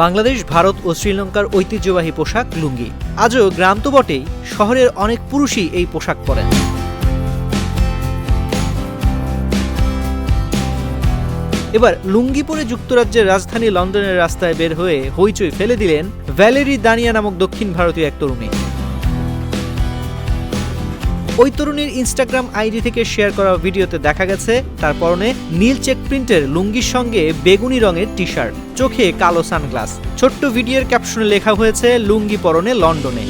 বাংলাদেশ, ভারত ও শ্রীলঙ্কার ঐতিহ্যবাহী পোশাক লুঙ্গি। আজও গ্রাম তো বটেই, শহরের অনেক পুরুষই এই পোশাক পরেন। এবার লুঙ্গি পরে যুক্তরাজ্যের রাজধানী লন্ডনের রাস্তায় বের হয়ে হইচই ফেলে দিলেন ভ্যালেরি দানিয়া নামক দক্ষিণ ভারতীয় এক তরুণী। ওই তরুণীর ইনস্টাগ্রাম আইডি থেকে শেয়ার করা ভিডিওতে দেখা গেছে তার পরনে নীল চেক প্রিন্টের লুঙ্গির সঙ্গে বেগুনি রঙের টি শার্ট, চোখে কালো সানগ্লাস। ছোট্ট ভিডিওর ক্যাপশনে লেখা হয়েছে লুঙ্গি পরনে লন্ডনে।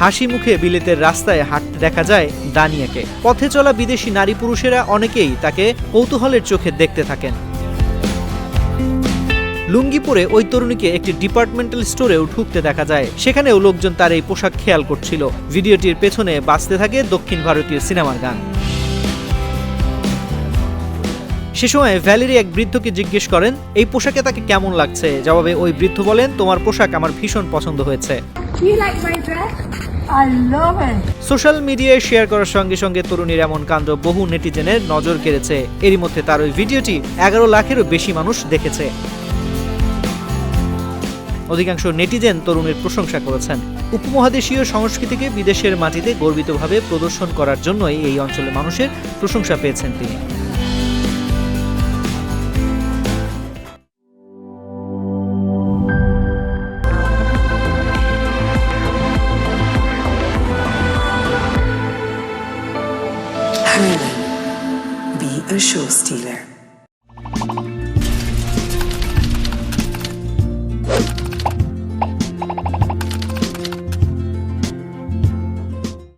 হাসি মুখে বিলেতের রাস্তায় হাঁটতে দেখা যায় দানিয়াকে। পথে চলা বিদেশি নারী পুরুষেরা অনেকেই তাকে কৌতূহলের চোখে দেখতে থাকেন। লুঙ্গি পরে ওই তরুণীকে একটি ডিপার্টমেন্টাল স্টোরেও ঢুকতে দেখা যায়। সেখানেও লোকজন তার এই পোশাক খেয়াল করছিল। ভিডিওটির পেছনে বাজতে থাকে দক্ষিণ ভারতীয় সিনেমার গান। সে সময় ভ্যালেরি এক বৃদ্ধকে জিজ্ঞেস করেন এই পোশাকে তাকে কেমন লাগছে। জবাবে ওই বৃদ্ধ বলেন, তোমার পোশাক আমার ভীষণ পছন্দ হয়েছে। সোশ্যাল মিডিয়ায় শেয়ার করার সঙ্গে সঙ্গে তরুণীর এমন কাণ্ড বহু নেটিজেনের নজর কেড়েছে। এরই মধ্যে তার ওই ভিডিওটি 11 লাখেরও বেশি মানুষ দেখেছে। অধিকাংশ নেটিজেন তরুণীর প্রশংসা করেছেন। উপমহাদেশীয় সংস্কৃতিকে বিদেশের মাটিতে গর্বিতভাবে প্রদর্শন করার জন্যই এই অঞ্চলের মানুষের প্রশংসা পেয়েছেন তিনি। Harlan, be a show stealer.